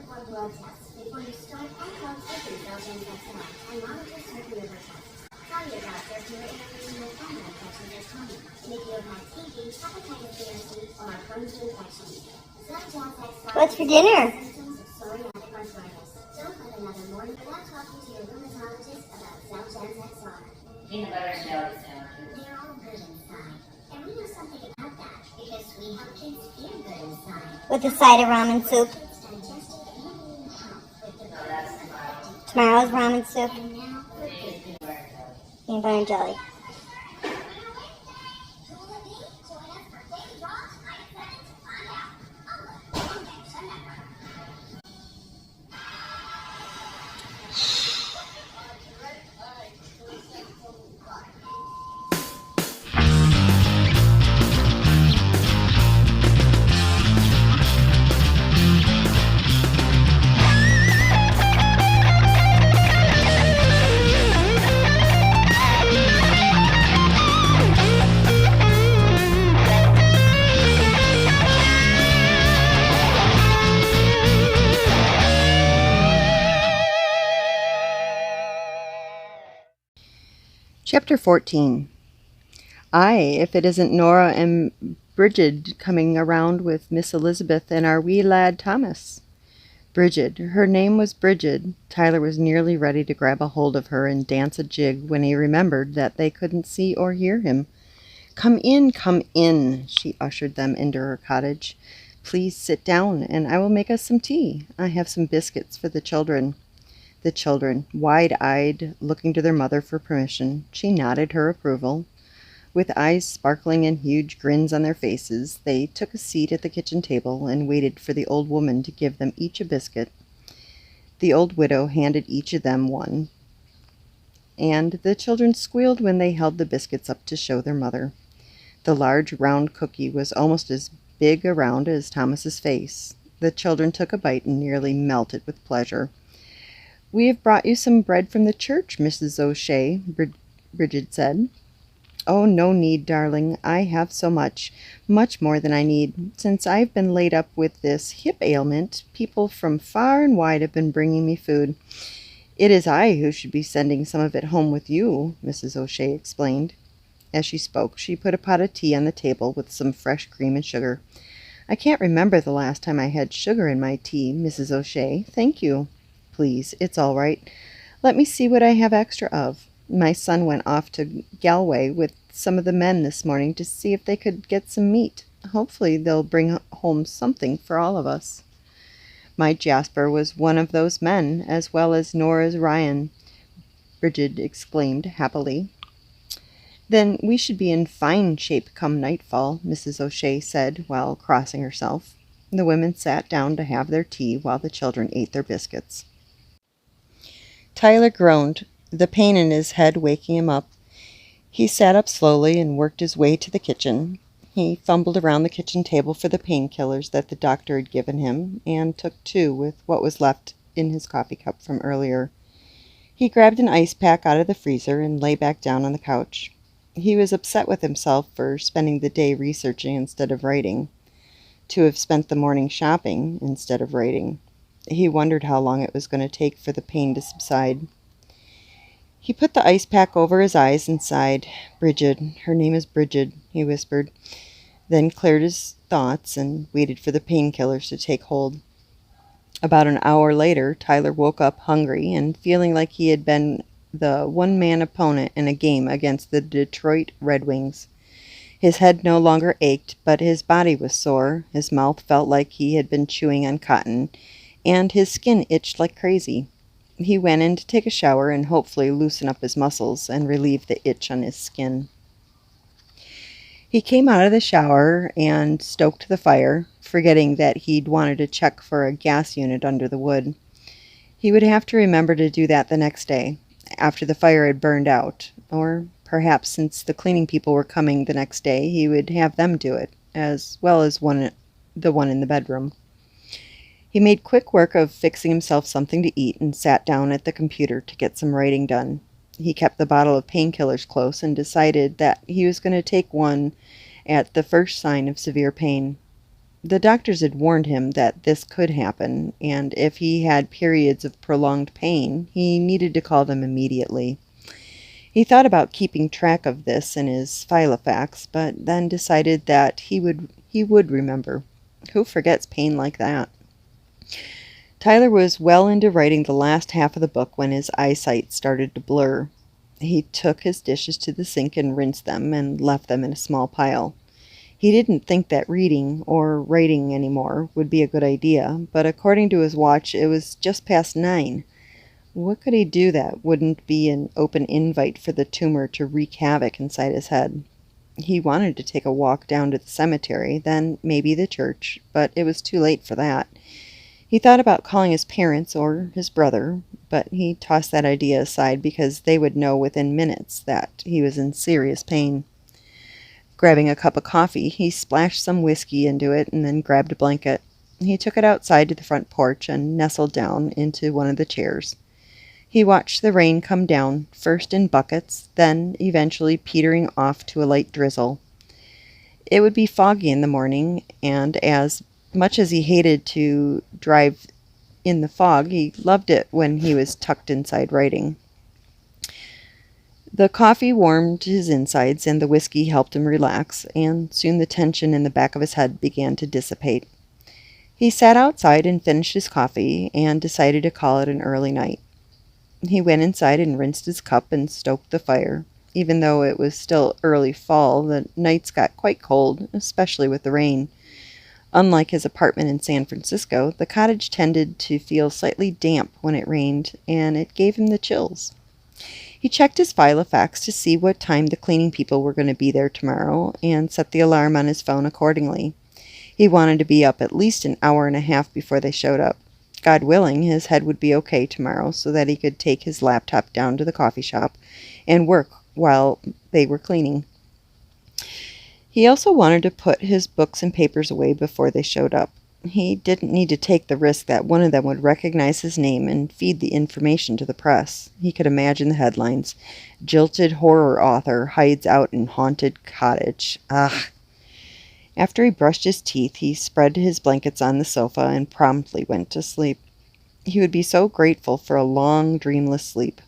more blood tests before you start at-home taking Belgian XLR and monitor certain liver tests. Tell your doctor if you were interviewing with fungal infection this morning, and if you have had TB, hepatitis B or C, or a Crohn's infection. What's for dinner? Symptoms of psoriatic arthritis. Don't let another morning without talking to your rheumatologist about Xeljanz XR. Peanut butter and jelly sandwiches. They're all good inside. And we know something about that because we help kids feel good inside. With a side of ramen soup. Tomorrow's ramen soup. And now for good. Peanut butter and jelly. Chapter 14. If it isn't Nora and Bridget coming around with Miss Elizabeth and our wee lad Thomas. Bridget. Her name was Bridget. Tyler was nearly ready to grab a hold of her and dance a jig when he remembered that they couldn't see or hear him. Come in, she ushered them into her cottage. Please sit down, and I will make us some tea. I have some biscuits for the children. The children, wide-eyed, looking to their mother for permission, she nodded her approval. With eyes sparkling and huge grins on their faces, they took a seat at the kitchen table and waited for the old woman to give them each a biscuit. The old widow handed each of them one, and the children squealed when they held the biscuits up to show their mother. The large round cookie was almost as big around as Thomas's face. The children took a bite and nearly melted with pleasure. We have brought you some bread from the church, Mrs. O'Shea, Bridget said. Oh, no need, darling. I have so much more than I need. Since I've been laid up with this hip ailment, people from far and wide have been bringing me food. It is I who should be sending some of it home with you, Mrs. O'Shea explained. As she spoke, she put a pot of tea on the table with some fresh cream and sugar. I can't remember the last time I had sugar in my tea, Mrs. O'Shea. Thank you. Please, it's all right. Let me see what I have extra of. My son went off to Galway with some of the men this morning to see if they could get some meat. Hopefully they'll bring home something for all of us. My Jasper was one of those men, as well as Nora's Ryan, Bridget exclaimed happily. Then we should be in fine shape come nightfall, Mrs. O'Shea said while crossing herself. The women sat down to have their tea while the children ate their biscuits. Tyler groaned, the pain in his head waking him up. He sat up slowly and worked his way to the kitchen. He fumbled around the kitchen table for the painkillers that the doctor had given him, and took two with what was left in his coffee cup from earlier. He grabbed an ice pack out of the freezer and lay back down on the couch. He was upset with himself for spending the day researching instead of writing, to have spent the morning shopping instead of writing. He wondered how long it was going to take for the pain to subside. He put the ice pack over his eyes and sighed. Bridget, her name is Bridget, he whispered, then cleared his thoughts and waited for the painkillers to take hold. About an hour later, Tyler woke up hungry and feeling like he had been the one-man opponent in a game against the Detroit Red Wings. His head no longer ached, but his body was sore, his mouth felt like he had been chewing on cotton, and his skin itched like crazy. He went in to take a shower and hopefully loosen up his muscles and relieve the itch on his skin. He came out of the shower and stoked the fire, forgetting that he'd wanted to check for a gas unit under the wood. He would have to remember to do that the next day, after the fire had burned out, or perhaps since the cleaning people were coming the next day, he would have them do it, as well as the one in the bedroom. He made quick work of fixing himself something to eat and sat down at the computer to get some writing done. He kept the bottle of painkillers close and decided that he was going to take one at the first sign of severe pain. The doctors had warned him that this could happen, and if he had periods of prolonged pain, he needed to call them immediately. He thought about keeping track of this in his Filofax, but then decided that he would remember. Who forgets pain like that? Tyler was well into writing the last half of the book when his eyesight started to blur. He took his dishes to the sink and rinsed them and left them in a small pile. He didn't think that reading or writing anymore would be a good idea, but according to his watch, it was just past 9. What could he do that wouldn't be an open invite for the tumor to wreak havoc inside his head? He wanted to take a walk down to the cemetery, then maybe the church, but it was too late for that. He thought about calling his parents or his brother, but he tossed that idea aside because they would know within minutes that he was in serious pain. Grabbing a cup of coffee, he splashed some whiskey into it and then grabbed a blanket. He took it outside to the front porch and nestled down into one of the chairs. He watched the rain come down, first in buckets, then eventually petering off to a light drizzle. It would be foggy in the morning, and as much as he hated to drive in the fog, he loved it when he was tucked inside writing. The coffee warmed his insides and the whiskey helped him relax, and soon the tension in the back of his head began to dissipate. He sat outside and finished his coffee and decided to call it an early night. He went inside and rinsed his cup and stoked the fire. Even though it was still early fall, the nights got quite cold, especially with the rain. Unlike his apartment in San Francisco, the cottage tended to feel slightly damp when it rained, and it gave him the chills. He checked his Filofax to see what time the cleaning people were going to be there tomorrow, and set the alarm on his phone accordingly. He wanted to be up at least an hour and a half before they showed up. God willing, his head would be okay tomorrow so that he could take his laptop down to the coffee shop and work while they were cleaning. He also wanted to put his books and papers away before they showed up. He didn't need to take the risk that one of them would recognize his name and feed the information to the press. He could imagine the headlines. Jilted horror author hides out in haunted cottage. Ugh. After he brushed his teeth, he spread his blankets on the sofa and promptly went to sleep. He would be so grateful for a long, dreamless sleep.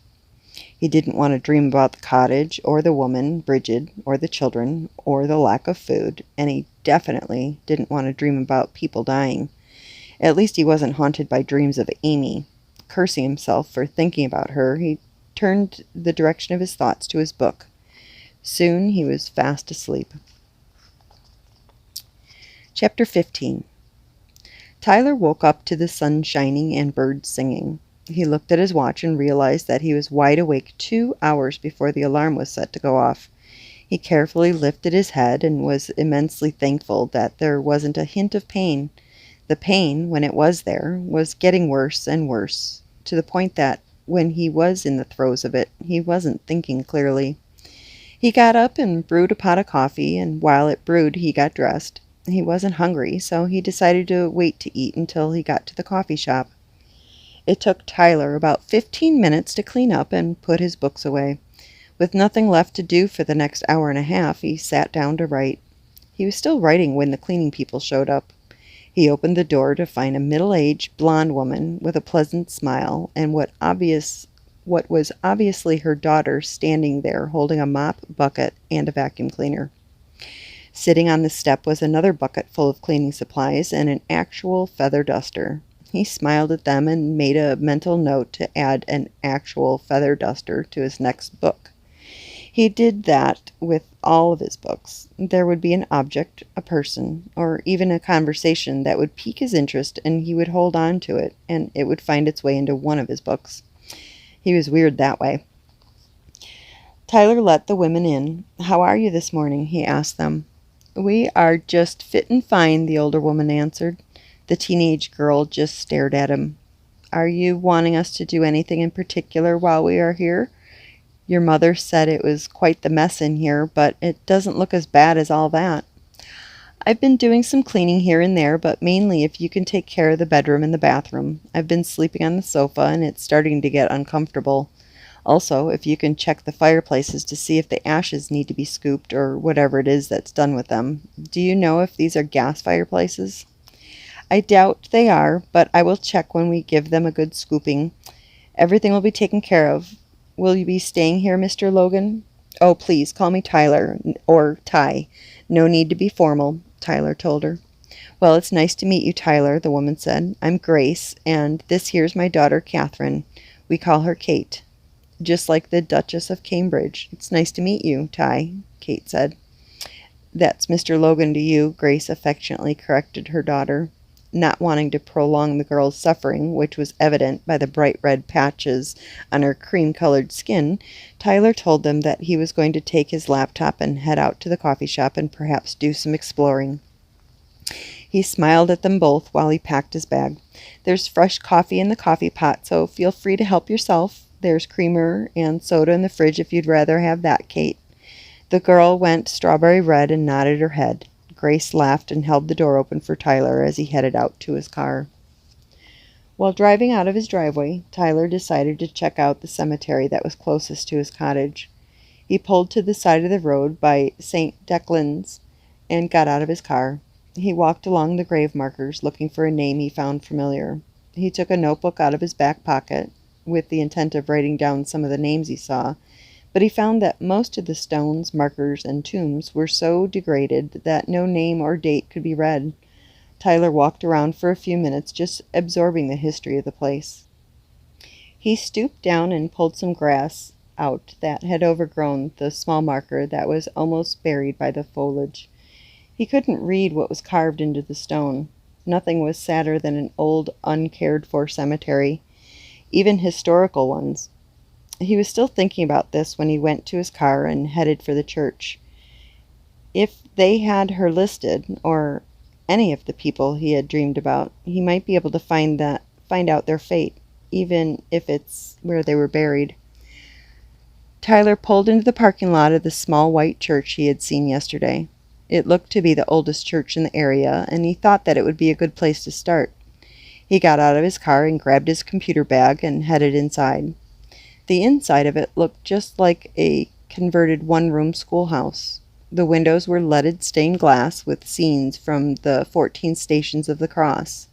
He didn't want to dream about the cottage, or the woman, Bridget, or the children, or the lack of food, and he definitely didn't want to dream about people dying. At least he wasn't haunted by dreams of Amy. Cursing himself for thinking about her, he turned the direction of his thoughts to his book. Soon he was fast asleep. Chapter 15. Tyler woke up to the sun shining and birds singing. He looked at his watch and realized that he was wide awake 2 hours before the alarm was set to go off. He carefully lifted his head and was immensely thankful that there wasn't a hint of pain. The pain, when it was there, was getting worse and worse, to the point that when he was in the throes of it, he wasn't thinking clearly. He got up and brewed a pot of coffee, and while it brewed, he got dressed. He wasn't hungry, so he decided to wait to eat until he got to the coffee shop. It took Tyler about 15 minutes to clean up and put his books away. With nothing left to do for the next hour and a half, he sat down to write. He was still writing when the cleaning people showed up. He opened the door to find a middle-aged blonde woman with a pleasant smile and what was obviously her daughter standing there holding a mop, bucket, and a vacuum cleaner. Sitting on the step was another bucket full of cleaning supplies and an actual feather duster. He smiled at them and made a mental note to add an actual feather duster to his next book. He did that with all of his books. There would be an object, a person, or even a conversation that would pique his interest, and he would hold on to it, and it would find its way into one of his books. He was weird that way. Tyler let the women in. "How are you this morning?" he asked them. "We are just fit and fine," the older woman answered. The teenage girl just stared at him. "Are you wanting us to do anything in particular while we are here? Your mother said it was quite the mess in here, but it doesn't look as bad as all that." "I've been doing some cleaning here and there, but mainly if you can take care of the bedroom and the bathroom. I've been sleeping on the sofa, and it's starting to get uncomfortable. Also, if you can check the fireplaces to see if the ashes need to be scooped or whatever it is that's done with them. Do you know if these are gas fireplaces? I doubt they are, but I will check when we give them a good scooping. Everything will be taken care of. Will you be staying here, Mr. Logan? Oh, please, call me Tyler, or Ty. No need to be formal, Tyler told her. Well, it's nice to meet you, Tyler, the woman said. I'm Grace, and this here's my daughter, Catherine. We call her Kate, just like the Duchess of Cambridge. It's nice to meet you, Ty, Kate said. That's Mr. Logan to you, Grace affectionately corrected her daughter. Not wanting to prolong the girl's suffering, which was evident by the bright red patches on her cream-colored skin, Tyler told them that he was going to take his laptop and head out to the coffee shop and perhaps do some exploring. He smiled at them both while he packed his bag. There's fresh coffee in the coffee pot, so feel free to help yourself. There's creamer and soda in the fridge if you'd rather have that, Kate. The girl went strawberry red and nodded her head. Grace laughed and held the door open for Tyler as he headed out to his car. While driving out of his driveway, Tyler decided to check out the cemetery that was closest to his cottage. He pulled to the side of the road by St. Declan's and got out of his car. He walked along the grave markers, looking for a name he found familiar. He took a notebook out of his back pocket, with the intent of writing down some of the names he saw, but he found that most of the stones, markers, and tombs were so degraded that no name or date could be read. Tyler walked around for a few minutes, just absorbing the history of the place. He stooped down and pulled some grass out that had overgrown the small marker that was almost buried by the foliage. He couldn't read what was carved into the stone. Nothing was sadder than an old, uncared-for cemetery, even historical ones. He was still thinking about this when he went to his car and headed for the church. If they had her listed, or any of the people he had dreamed about, he might be able to find out their fate, even if it's where they were buried. Tyler pulled into the parking lot of the small white church he had seen yesterday. It looked to be the oldest church in the area, and he thought that it would be a good place to start. He got out of his car and grabbed his computer bag and headed inside. The inside of it looked just like a converted one-room schoolhouse. The windows were leaded stained glass with scenes from the 14 Stations of the Cross.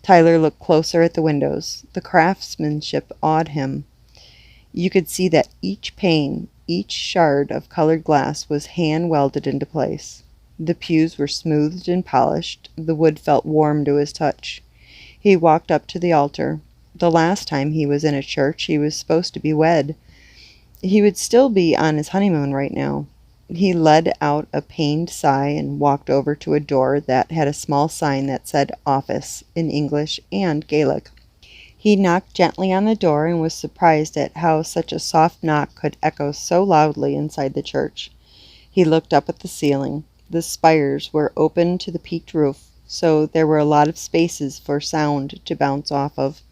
Tyler looked closer at the windows. The craftsmanship awed him. You could see that each pane, each shard of colored glass was hand-welded into place. The pews were smoothed and polished. The wood felt warm to his touch. He walked up to the altar. The last time he was in a church, he was supposed to be wed. He would still be on his honeymoon right now. He let out a pained sigh and walked over to a door that had a small sign that said "Office" in English and Gaelic. He knocked gently on the door and was surprised at how such a soft knock could echo so loudly inside the church. He looked up at the ceiling. The spires were open to the peaked roof, so there were a lot of spaces for sound to bounce off of.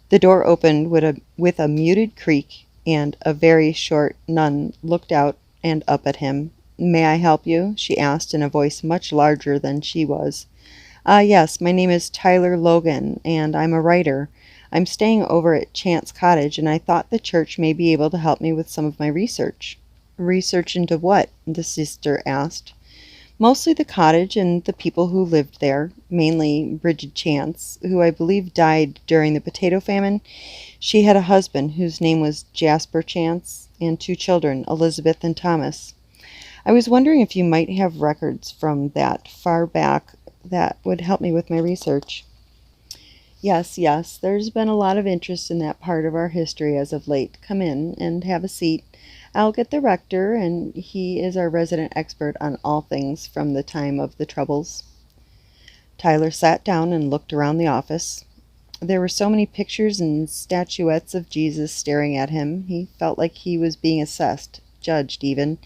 The door opened with a muted creak, and a very short nun looked out and up at him. "May I help you?" she asked in a voice much larger than she was. Yes, my name is Tyler Logan, and I'm a writer. I'm staying over at Chance Cottage, and I thought the church may be able to help me with some of my research." "Research into what?" the sister asked. "Mostly the cottage and the people who lived there, mainly Bridget Chance, who I believe died during the potato famine. She had a husband whose name was Jasper Chance, and 2 children, Elizabeth and Thomas. I was wondering if you might have records from that far back that would help me with my research." Yes, there's been a lot of interest in that part of our history as of late. Come in and have a seat. I'll get the rector, and he is our resident expert on all things from the time of the Troubles. Tyler sat down and looked around the office. There were so many pictures and statuettes of Jesus staring at him. He felt like he was being assessed, judged even.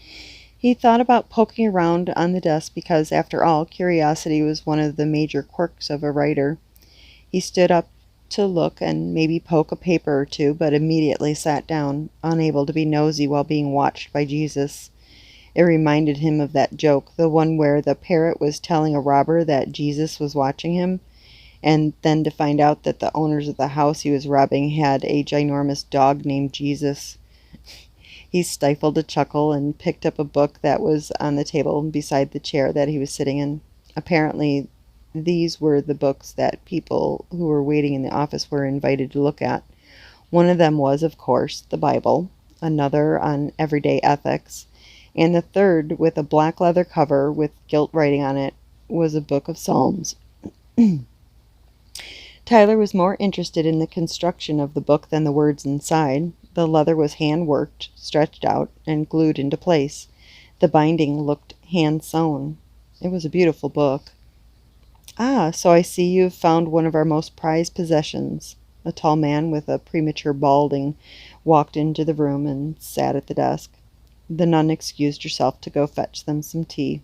He thought about poking around on the desk because, after all, curiosity was one of the major quirks of a writer. He stood up to look and maybe poke a paper or two, but immediately sat down, unable to be nosy while being watched by Jesus. It reminded him of that joke, the one where the parrot was telling a robber that Jesus was watching him, and then to find out that the owners of the house he was robbing had a ginormous dog named Jesus. He stifled a chuckle and picked up a book that was on the table beside the chair that he was sitting in. Apparently, these were the books that people who were waiting in the office were invited to look at. One of them was, of course, the Bible, another on everyday ethics, and the third, with a black leather cover with gilt writing on it, was a book of Psalms. Tyler was more interested in the construction of the book than the words inside. The leather was hand-worked, stretched out, and glued into place. The binding looked hand-sewn. It was a beautiful book. "Ah, so I see you've found one of our most prized possessions." A tall man with a premature balding walked into the room and sat at the desk. The nun excused herself to go fetch them some tea.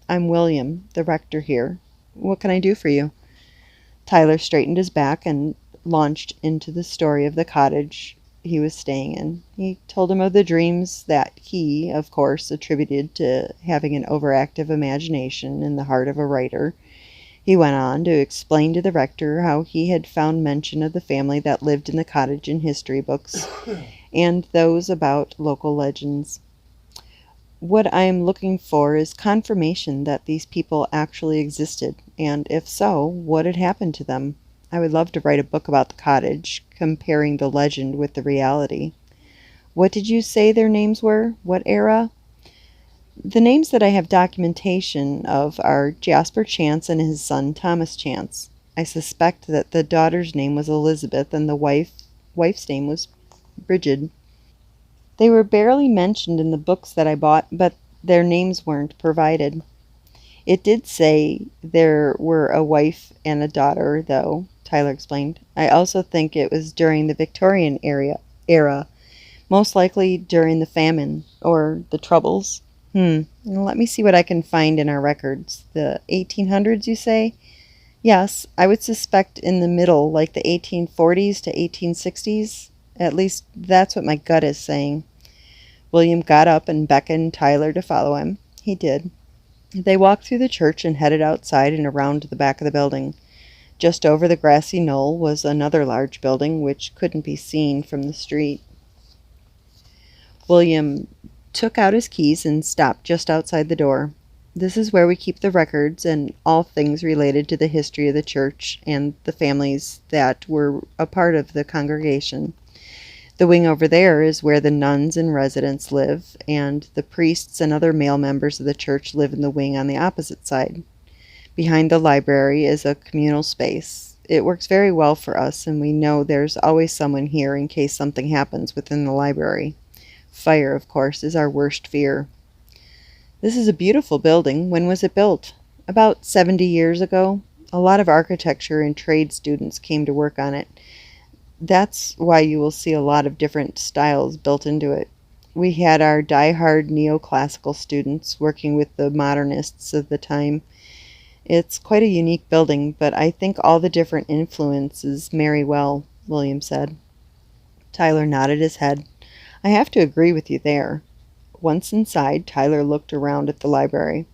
"I'm William, the rector here. What can I do for you?" Tyler straightened his back and launched into the story of the cottage he was staying in. He told him of the dreams that he, of course, attributed to having an overactive imagination in the heart of a writer. He went on to explain to the rector how he had found mention of the family that lived in the cottage in history books and those about local legends. "What I am looking for is confirmation that these people actually existed, and if so, what had happened to them. I would love to write a book about the cottage, comparing the legend with the reality." "What did you say their names were? What era?" "The names that I have documentation of are Jasper Chance and his son Thomas Chance. I suspect that the daughter's name was Elizabeth and the wife's name was Bridget. They were barely mentioned in the books that I bought, but their names weren't provided." "It did say there were a wife and a daughter, though," Tyler explained. "I also think it was during the Victorian era, most likely during the famine, or the Troubles. Let me see what I can find in our records. The 1800s, you say?" "Yes, I would suspect in the middle, like the 1840s to 1860s. At least, that's what my gut is saying." William got up and beckoned Tyler to follow him. He did. They walked through the church and headed outside and around to the back of the building. Just over the grassy knoll was another large building, which couldn't be seen from the street. William took out his keys and stopped just outside the door. "This is where we keep the records and all things related to the history of the church and the families that were a part of the congregation. The wing over there is where the nuns and residents live, and the priests and other male members of the church live in the wing on the opposite side. Behind the library is a communal space. It works very well for us, and we know there's always someone here in case something happens within the library. Fire, of course, is our worst fear." "This is a beautiful building. When was it built?" "About 70 years ago. A lot of architecture and trade students came to work on it. That's why you will see a lot of different styles built into it. We had our die-hard neoclassical students working with the modernists of the time. It's quite a unique building, but I think all the different influences marry well," William said. Tyler nodded his head. "I have to agree with you there." Once inside, Tyler looked around at the library.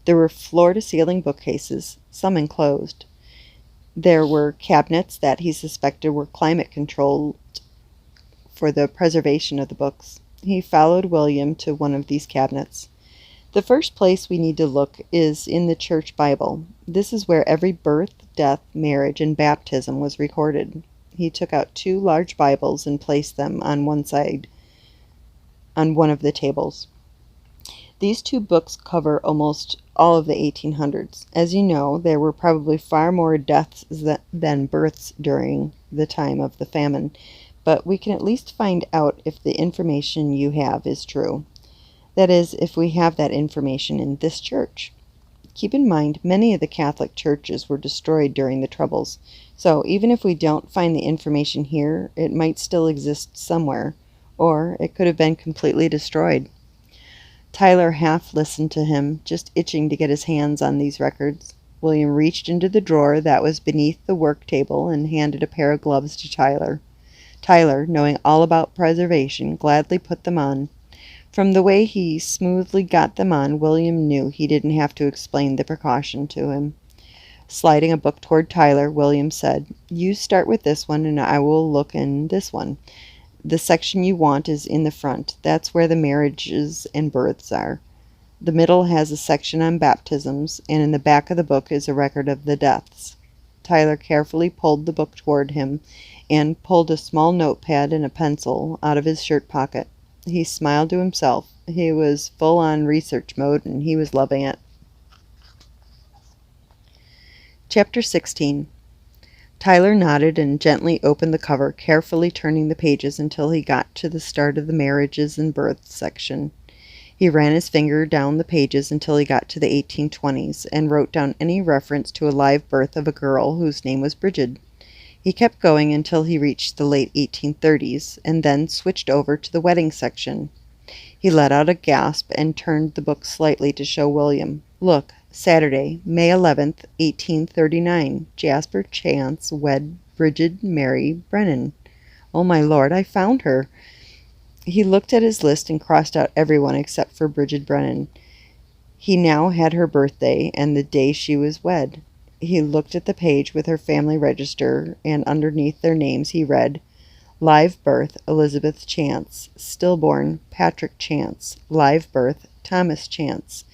There were floor-to-ceiling bookcases, some enclosed. There were cabinets that he suspected were climate-controlled for the preservation of the books. He followed William to one of these cabinets. "The first place we need to look is in the church Bible. This is where every birth, death, marriage, and baptism was recorded." He took out 2 large Bibles and placed them on one side on one of the tables. "These 2 books cover almost all of the 1800s. As you know, there were probably far more deaths than births during the time of the famine, but we can at least find out if the information you have is true. That is, if we have that information in this church. Keep in mind, many of the Catholic churches were destroyed during the Troubles, so even if we don't find the information here, it might still exist somewhere, or it could have been completely destroyed." Tyler half listened to him, just itching to get his hands on these records. William reached into the drawer that was beneath the work table and handed a pair of gloves to Tyler. Tyler, knowing all about preservation, gladly put them on. From the way he smoothly got them on, William knew he didn't have to explain the precaution to him. Sliding a book toward Tyler, William said, "You start with this one and I will look in this one. The section you want is in the front. That's where the marriages and births are. The middle has a section on baptisms, and in the back of the book is a record of the deaths. Tyler carefully pulled the book toward him and pulled a small notepad and a pencil out of his shirt pocket. He smiled to himself. He was full on research mode, and he was loving it. Chapter 16. Tyler nodded and gently opened the cover, carefully turning the pages until he got to the start of the marriages and births section. He ran his finger down the pages until he got to the 1820s and wrote down any reference to a live birth of a girl whose name was Bridget. He kept going until he reached the late 1830s and then switched over to the wedding section. He let out a gasp and turned the book slightly to show William. Look, Saturday, May 11th, 1839. Jasper Chance wed Bridget Mary Brennan. Oh my Lord, I found her. He looked at his list and crossed out everyone except for Bridget Brennan. He now had her birthday and the day she was wed. He looked at the page with her family register, and underneath their names he read, Live birth, Elizabeth Chance. Stillborn, Patrick Chance. Live birth, Thomas Chance.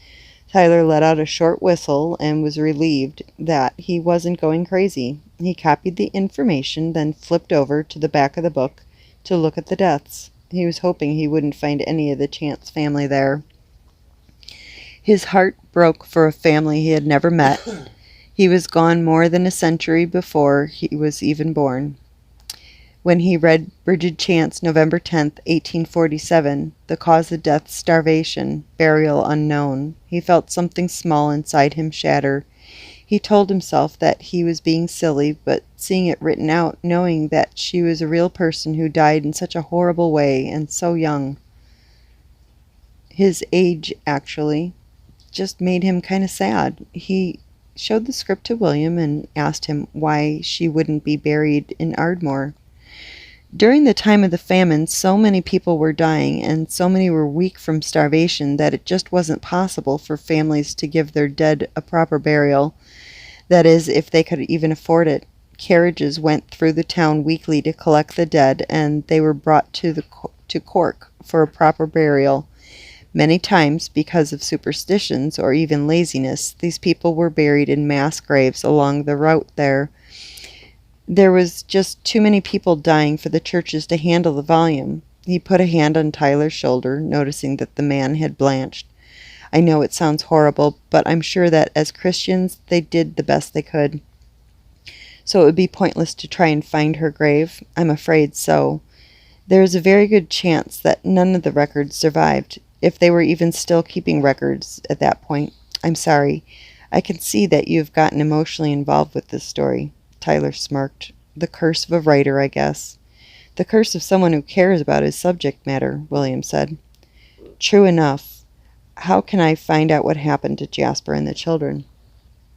Tyler let out a short whistle and was relieved that he wasn't going crazy. He copied the information, then flipped over to the back of the book to look at the deaths. He was hoping he wouldn't find any of the Chance family there. His heart broke for a family he had never met. He was gone more than a century before he was even born. When he read Bridget Chance, November 10th, 1847, the cause of death starvation, burial unknown, he felt something small inside him shatter. He told himself that he was being silly, but seeing it written out, knowing that she was a real person who died in such a horrible way and so young. His age, actually, just made him kind of sad. He showed the script to William and asked him why she wouldn't be buried in Ardmore. During the time of the famine, so many people were dying and so many were weak from starvation that it just wasn't possible for families to give their dead a proper burial. That is, if they could even afford it. Carriages went through the town weekly to collect the dead, and they were brought to Cork for a proper burial. Many times, because of superstitions or even laziness, these people were buried in mass graves along the route there. There was just too many people dying for the churches to handle the volume. He put a hand on Tyler's shoulder, noticing that the man had blanched. I know it sounds horrible, but I'm sure that as Christians they did the best they could. So it would be pointless to try and find her grave. I'm afraid so. There is a very good chance that none of the records survived, if they were even still keeping records at that point. I'm sorry. I can see that you have gotten emotionally involved with this story. Tyler smirked. The curse of a writer, I guess. The curse of someone who cares about his subject matter, William said. True enough. How can I find out what happened to Jasper and the children?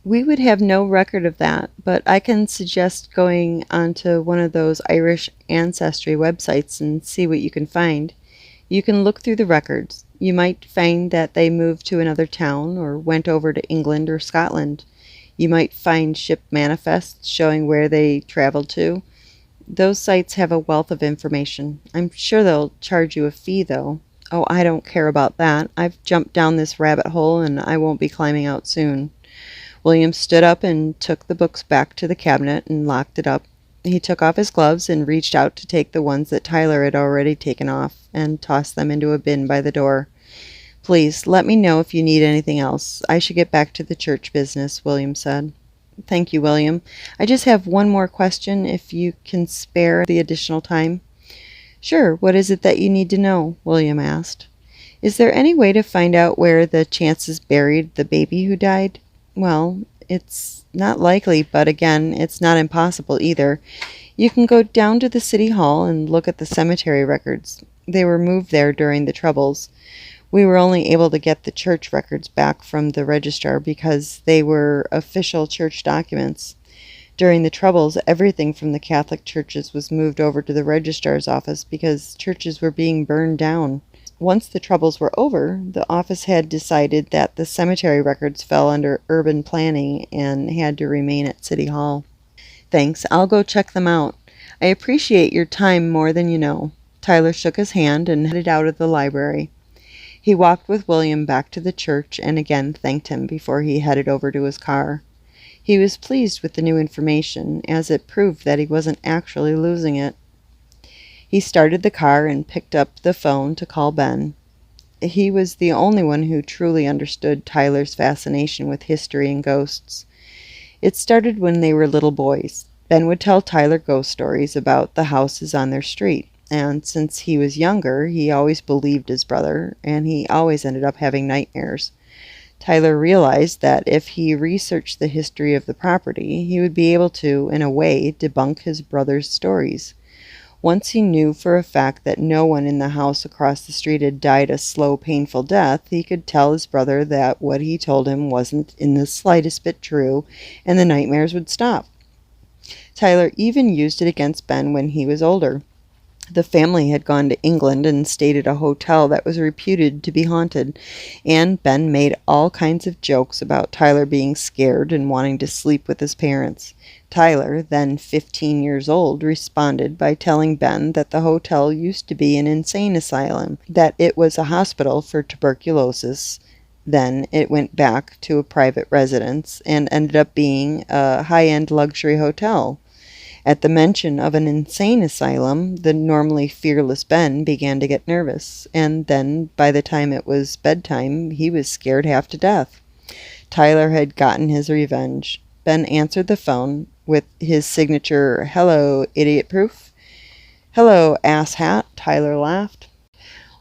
We would have no record of that, but I can suggest going onto one of those Irish ancestry websites and see what you can find. You can look through the records. You might find that they moved to another town or went over to England or Scotland. You might find ship manifests showing where they traveled to. Those sites have a wealth of information. I'm sure they'll charge you a fee, though. Oh, I don't care about that. I've jumped down this rabbit hole, and I won't be climbing out soon. William stood up and took the books back to the cabinet and locked it up. He took off his gloves and reached out to take the ones that Tyler had already taken off and tossed them into a bin by the door. Please, let me know if you need anything else. I should get back to the church business, William said. Thank you, William. I just have one more question, if you can spare the additional time. Sure, what is it that you need to know? William asked. Is there any way to find out where the Chances buried the baby who died? Well, it's not likely, but again, it's not impossible either. You can go down to the city hall and look at the cemetery records. They were moved there during the Troubles. We were only able to get the church records back from the registrar because they were official church documents. During the Troubles, everything from the Catholic churches was moved over to the registrar's office because churches were being burned down. Once the Troubles were over, the office had decided that the cemetery records fell under urban planning and had to remain at City Hall. Thanks, I'll go check them out. I appreciate your time more than you know. Tyler shook his hand and headed out of the library. He walked with William back to the church and again thanked him before he headed over to his car. He was pleased with the new information, as it proved that he wasn't actually losing it. He started the car and picked up the phone to call Ben. He was the only one who truly understood Tyler's fascination with history and ghosts. It started when they were little boys. Ben would tell Tyler ghost stories about the houses on their street, and since he was younger, he always believed his brother, and he always ended up having nightmares. Tyler realized that if he researched the history of the property, he would be able to, in a way, debunk his brother's stories. Once he knew for a fact that no one in the house across the street had died a slow, painful death, he could tell his brother that what he told him wasn't in the slightest bit true, and the nightmares would stop. Tyler even used it against Ben when he was older. The family had gone to England and stayed at a hotel that was reputed to be haunted, and Ben made all kinds of jokes about Tyler being scared and wanting to sleep with his parents. Tyler, then 15 years old, responded by telling Ben that the hotel used to be an insane asylum, that it was a hospital for tuberculosis. Then it went back to a private residence and ended up being a high-end luxury hotel. At the mention of an insane asylum, the normally fearless Ben began to get nervous, and then, by the time it was bedtime, he was scared half to death. Tyler had gotten his revenge. Ben answered the phone with his signature, "Hello, idiot proof." "Hello, asshat," Tyler laughed.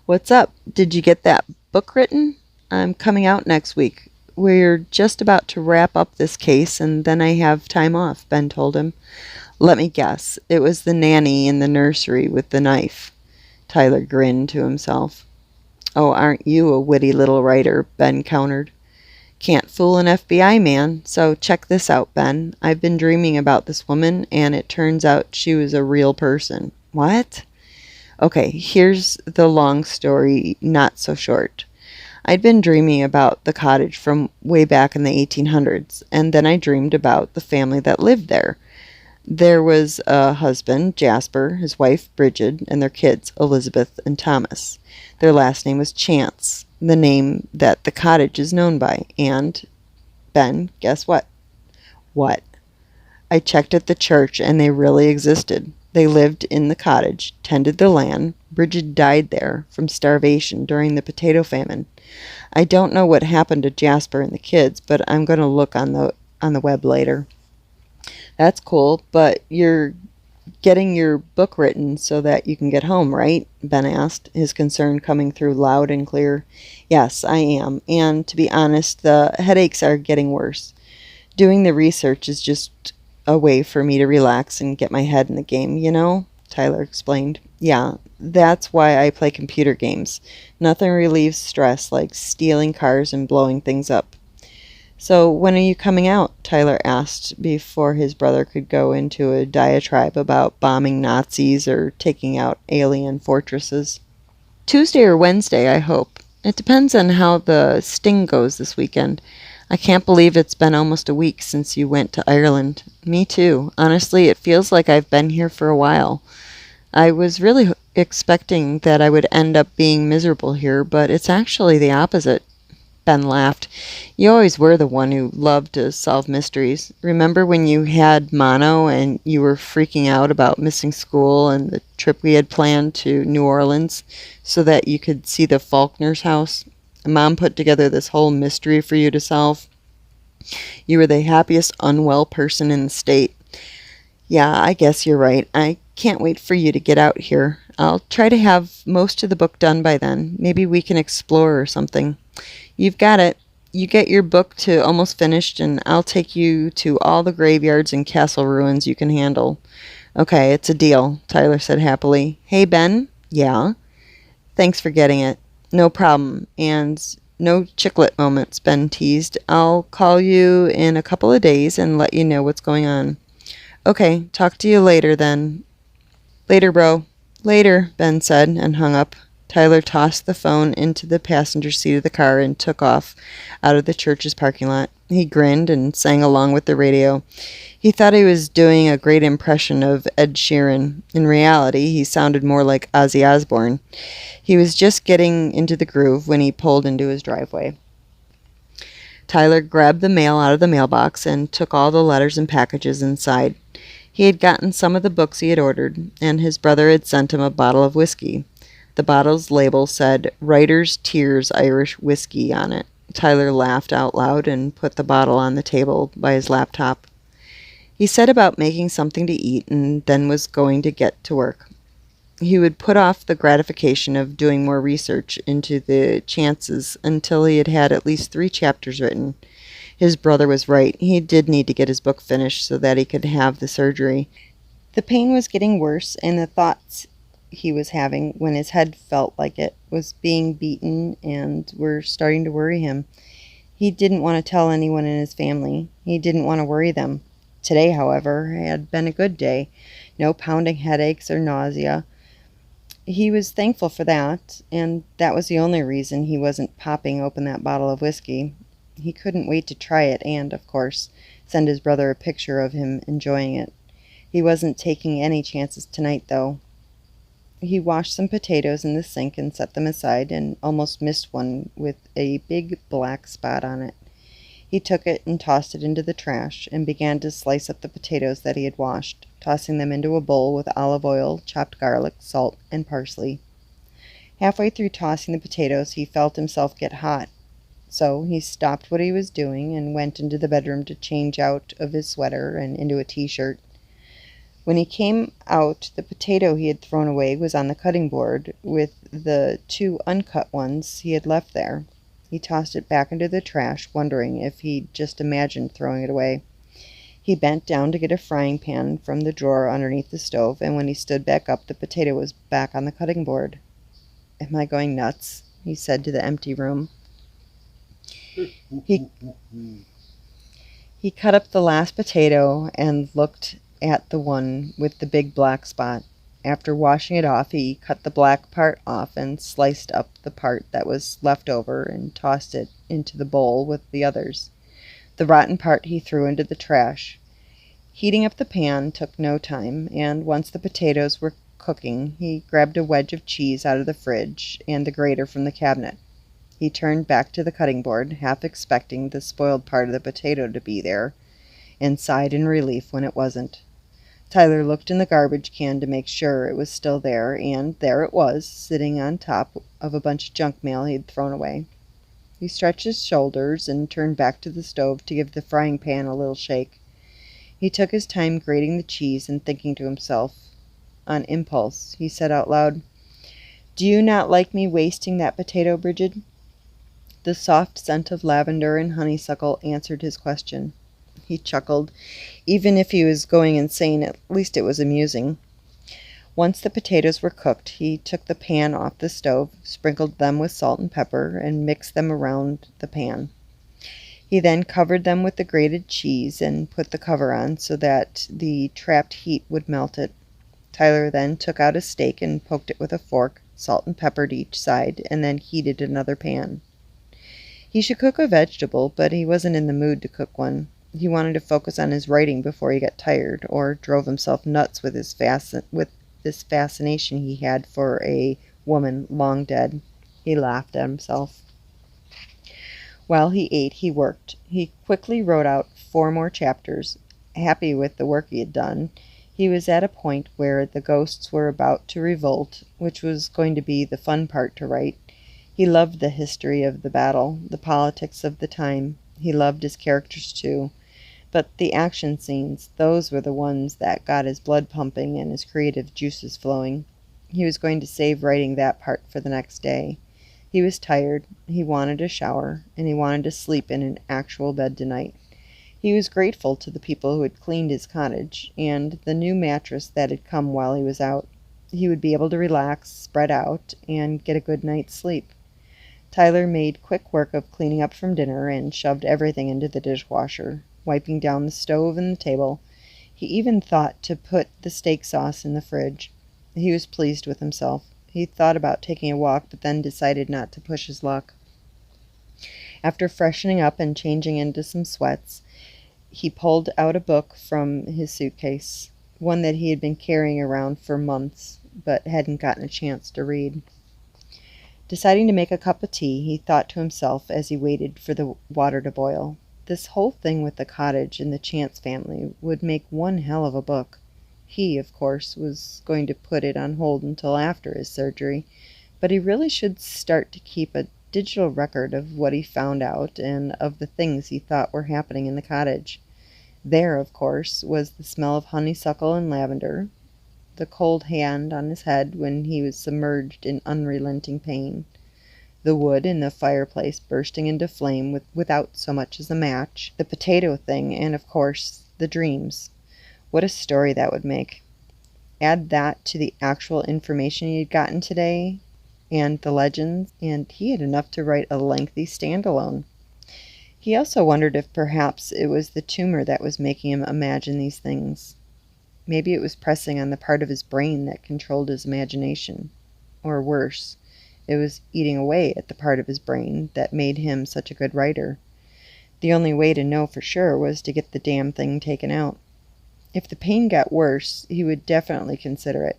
"What's up? Did you get that book written? I'm coming out next week. We're just about to wrap up this case, and then I have time off," Ben told him. "Let me guess. It was the nanny in the nursery with the knife." Tyler grinned to himself. "Oh, aren't you a witty little writer?" Ben countered. "Can't fool an FBI man, so check this out, Ben. I've been dreaming about this woman, and it turns out she was a real person." "What?" "Okay, here's the long story, not so short. I'd been dreaming about the cottage from way back in the 1800s, and then I dreamed about the family that lived there. There was a husband, Jasper, his wife, Bridget, and their kids, Elizabeth and Thomas. Their last name was Chance, the name that the cottage is known by. And, Ben, guess what?" "What?" "I checked at the church, and they really existed. They lived in the cottage, tended the land. Bridget died there from starvation during the potato famine. I don't know what happened to Jasper and the kids, but I'm going to look on the web later." "That's cool, but you're getting your book written so that you can get home, right?" Ben asked, his concern coming through loud and clear. "Yes, I am, and to be honest, the headaches are getting worse. Doing the research is just a way for me to relax and get my head in the game, you know?" Tyler explained. "Yeah, that's why I play computer games. Nothing relieves stress like stealing cars and blowing things up." "So when are you coming out?" Tyler asked before his brother could go into a diatribe about bombing Nazis or taking out alien fortresses. "Tuesday or Wednesday, I hope. It depends on how the sting goes this weekend. I can't believe it's been almost a week since you went to Ireland." "Me too. Honestly, it feels like I've been here for a while. I was really expecting that I would end up being miserable here, but it's actually the opposite." Ben laughed. "You always were the one who loved to solve mysteries. Remember when you had mono and you were freaking out about missing school and the trip we had planned to New Orleans so that you could see the Faulkner's house? Mom put together this whole mystery for you to solve. You were the happiest unwell person in the state." "Yeah, I guess you're right. I can't wait for you to get out here. I'll try to have most of the book done by then. Maybe we can explore or something." "You've got it. You get your book to almost finished, and I'll take you to all the graveyards and castle ruins you can handle." "Okay, it's a deal," Tyler said happily. "Hey, Ben?" "Yeah?" "Thanks for getting it." "No problem. And no chicklet moments," Ben teased. "I'll call you in a couple of days and let you know what's going on." "Okay, talk to you later then." "Later, bro." "Later," Ben said and hung up. Tyler tossed the phone into the passenger seat of the car and took off out of the church's parking lot. He grinned and sang along with the radio. He thought he was doing a great impression of Ed Sheeran. In reality, he sounded more like Ozzy Osbourne. He was just getting into the groove when he pulled into his driveway. Tyler grabbed the mail out of the mailbox and took all the letters and packages inside. He had gotten some of the books he had ordered, and his brother had sent him a bottle of whiskey. The bottle's label said Writer's Tears Irish Whiskey on it. Tyler laughed out loud and put the bottle on the table by his laptop. He set about making something to eat and then was going to get to work. He would put off the gratification of doing more research into the chances until he had had at least 3 chapters written. His brother was right. He did need to get his book finished so that he could have the surgery. The pain was getting worse, and the thoughts he was having when his head felt like it was being beaten and were starting to worry him. He didn't want to tell anyone in his family. He didn't want to worry them. Today, however, had been a good day. No pounding headaches or nausea. He was thankful for that, and that was the only reason he wasn't popping open that bottle of whiskey. He couldn't wait to try it and, of course, send his brother a picture of him enjoying it. He wasn't taking any chances tonight, though. He washed some potatoes in the sink and set them aside, and almost missed one with a big black spot on it. He took it and tossed it into the trash and began to slice up the potatoes that he had washed, tossing them into a bowl with olive oil, chopped garlic, salt, and parsley. Halfway through tossing the potatoes, he felt himself get hot, so he stopped what he was doing and went into the bedroom to change out of his sweater and into a t-shirt. When he came out, the potato he had thrown away was on the cutting board, with the 2 uncut ones he had left there. He tossed it back into the trash, wondering if he'd just imagined throwing it away. He bent down to get a frying pan from the drawer underneath the stove, and when he stood back up, the potato was back on the cutting board. "Am I going nuts?" he said to the empty room. He cut up the last potato and looked at the one with the big black spot. After washing it off, he cut the black part off and sliced up the part that was left over and tossed it into the bowl with the others. The rotten part he threw into the trash. Heating up the pan took no time, and once the potatoes were cooking, he grabbed a wedge of cheese out of the fridge and the grater from the cabinet. He turned back to the cutting board, half expecting the spoiled part of the potato to be there, and sighed in relief when it wasn't. Tyler looked in the garbage can to make sure it was still there, and there it was, sitting on top of a bunch of junk mail he'd thrown away. He stretched his shoulders and turned back to the stove to give the frying pan a little shake. He took his time grating the cheese and thinking to himself. On impulse, he said out loud, "Do you not like me wasting that potato, Bridget?" The soft scent of lavender and honeysuckle answered his question. He chuckled. Even if he was going insane, at least it was amusing. Once the potatoes were cooked, he took the pan off the stove, sprinkled them with salt and pepper, and mixed them around the pan. He then covered them with the grated cheese and put the cover on so that the trapped heat would melt it. Tyler then took out a steak and poked it with a fork, salt and peppered each side, and then heated another pan. He should cook a vegetable, but he wasn't in the mood to cook one. He wanted to focus on his writing before he got tired, or drove himself nuts with this fascination he had for a woman long dead. He laughed at himself. While he ate, he worked. He quickly wrote out 4 more chapters. Happy with the work he had done, he was at a point where the ghosts were about to revolt, which was going to be the fun part to write. He loved the history of the battle, the politics of the time. He loved his characters too. But the action scenes, those were the ones that got his blood pumping and his creative juices flowing. He was going to save writing that part for the next day. He was tired, he wanted a shower, and he wanted to sleep in an actual bed tonight. He was grateful to the people who had cleaned his cottage, and the new mattress that had come while he was out. He would be able to relax, spread out, and get a good night's sleep. Tyler made quick work of cleaning up from dinner and shoved everything into the dishwasher, wiping down the stove and the table. He even thought to put the steak sauce in the fridge. He was pleased with himself. He thought about taking a walk, but then decided not to push his luck. After freshening up and changing into some sweats, he pulled out a book from his suitcase, one that he had been carrying around for months, but hadn't gotten a chance to read. Deciding to make a cup of tea, he thought to himself as he waited for the water to boil, this whole thing with the cottage and the Chance family would make one hell of a book. He, of course, was going to put it on hold until after his surgery, but he really should start to keep a digital record of what he found out and of the things he thought were happening in the cottage. There, of course, was the smell of honeysuckle and lavender, the cold hand on his head when he was submerged in unrelenting pain, the wood in the fireplace bursting into flame without so much as a match, the potato thing, and, of course, the dreams. What a story that would make. Add that to the actual information he had gotten today and the legends, and he had enough to write a lengthy standalone. He also wondered if perhaps it was the tumor that was making him imagine these things. Maybe it was pressing on the part of his brain that controlled his imagination. Or worse, it was eating away at the part of his brain that made him such a good writer. The only way to know for sure was to get the damn thing taken out. If the pain got worse, he would definitely consider it.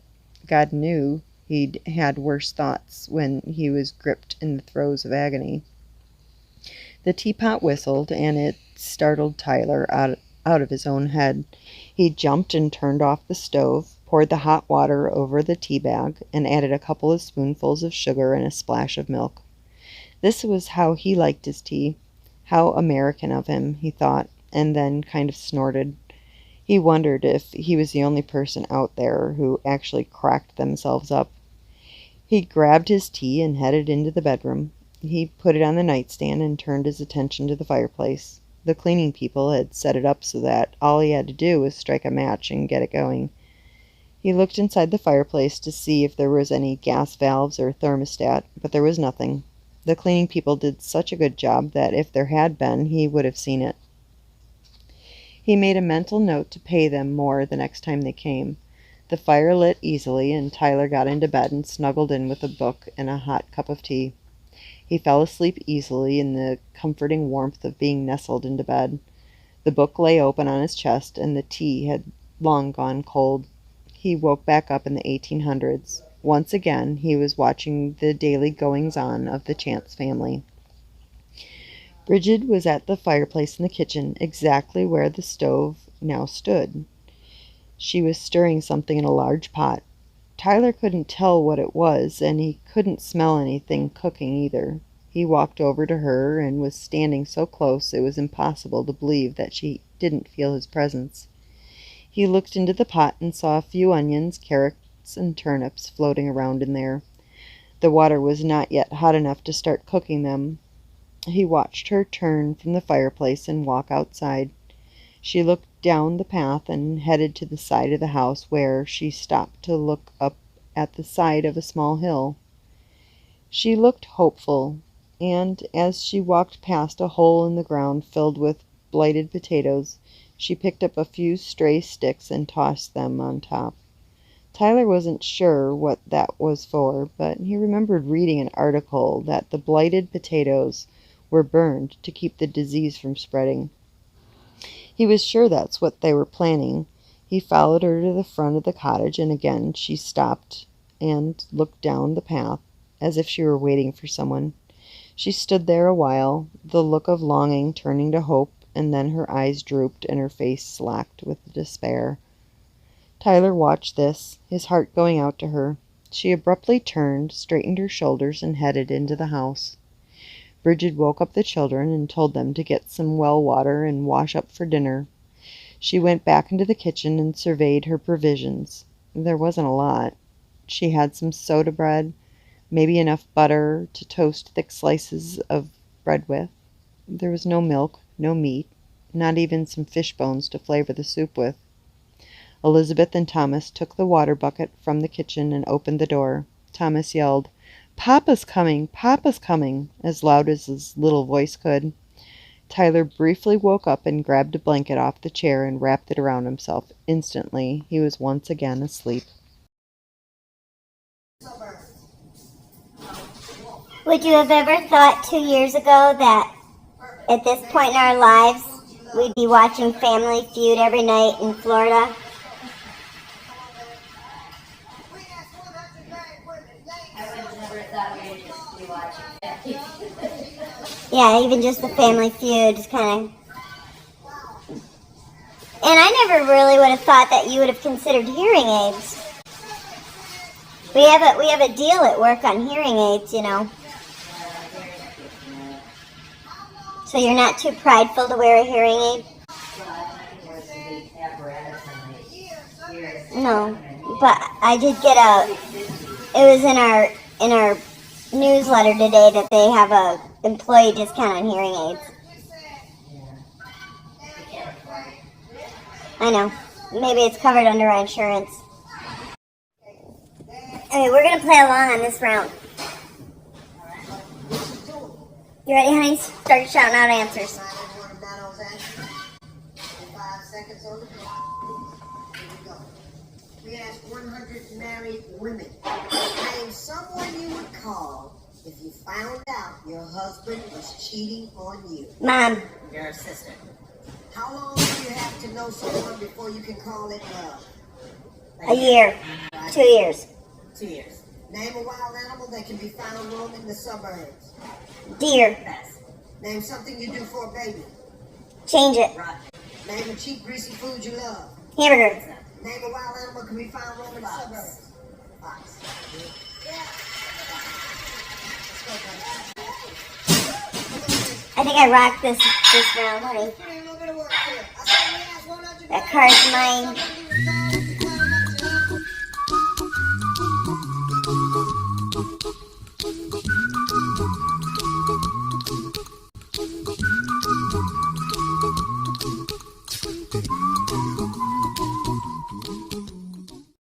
God knew he'd had worse thoughts when he was gripped in the throes of agony. The teapot whistled, and it startled Tyler out of his own head. He jumped and turned off the stove, poured the hot water over the tea bag, and added a couple of spoonfuls of sugar and a splash of milk. This was how he liked his tea. How American of him, he thought, and then kind of snorted. He wondered if he was the only person out there who actually cracked themselves up. He grabbed his tea and headed into the bedroom. He put it on the nightstand and turned his attention to the fireplace. The cleaning people had set it up so that all he had to do was strike a match and get it going. He looked inside the fireplace to see if there was any gas valves or thermostat, but there was nothing. The cleaning people did such a good job that if there had been, he would have seen it. He made a mental note to pay them more the next time they came. The fire lit easily, and Tyler got into bed and snuggled in with a book and a hot cup of tea. He fell asleep easily in the comforting warmth of being nestled into bed. The book lay open on his chest, and the tea had long gone cold. He woke back up in the 1800s. Once again, he was watching the daily goings-on of the Chance family. Bridget was at the fireplace in the kitchen, exactly where the stove now stood. She was stirring something in a large pot. Tyler couldn't tell what it was, and he couldn't smell anything cooking either. He walked over to her and was standing so close it was impossible to believe that she didn't feel his presence. He looked into the pot and saw a few onions, carrots, and turnips floating around in there. The water was not yet hot enough to start cooking them. He watched her turn from the fireplace and walk outside. She looked down the path and headed to the side of the house, where she stopped to look up at the side of a small hill. She looked hopeful, and as she walked past a hole in the ground filled with blighted potatoes, she picked up a few stray sticks and tossed them on top. Tyler wasn't sure what that was for, but he remembered reading an article that the blighted potatoes were burned to keep the disease from spreading. He was sure that's what they were planning. He followed her to the front of the cottage, and again she stopped and looked down the path, as if she were waiting for someone. She stood there a while, the look of longing turning to hope, and then her eyes drooped and her face slacked with despair. Tyler watched this, his heart going out to her. She abruptly turned, straightened her shoulders, and headed into the house. Bridget woke up the children and told them to get some well water and wash up for dinner. She went back into the kitchen and surveyed her provisions. There wasn't a lot. She had some soda bread, maybe enough butter to toast thick slices of bread with. There was no milk, no meat, not even some fish bones to flavor the soup with. Elizabeth and Thomas took the water bucket from the kitchen and opened the door. Thomas yelled, "Papa's coming! Papa's coming!" as loud as his little voice could. Tyler briefly woke up and grabbed a blanket off the chair and wrapped it around himself. Instantly, he was once again asleep. Would you have ever thought 2 years ago that at this point in our lives we'd be watching Family Feud every night in Florida? I would have never thought we would just be watching. Yeah, even just the Family Feud, just kind of. And I never really would have thought that you would have considered hearing aids. We have a deal at work on hearing aids, you know. So you're not too prideful to wear a hearing aid? No, but I did get it was in our newsletter today that they have a employee discount on hearing aids. I know. Maybe it's covered under our insurance. Okay, we're going to play along on this round. You ready, honey? Start shouting out answers. 5 seconds on the clock. Here we go. We asked 100 married women. Name someone you would call if you found out your husband was cheating on you. Mom. Your sister. How long do you have to know someone before you can call it love? A year. 2 years. 2 years. Name a wild animal that can be found roaming the suburbs. Deer. Pass. Name something you do for a baby. Change it. Right. Name a cheap, greasy food you love. Hamburger. Name a wild animal that can be found roaming the suburbs. Fox. I think I rocked this round, honey. That card's mine.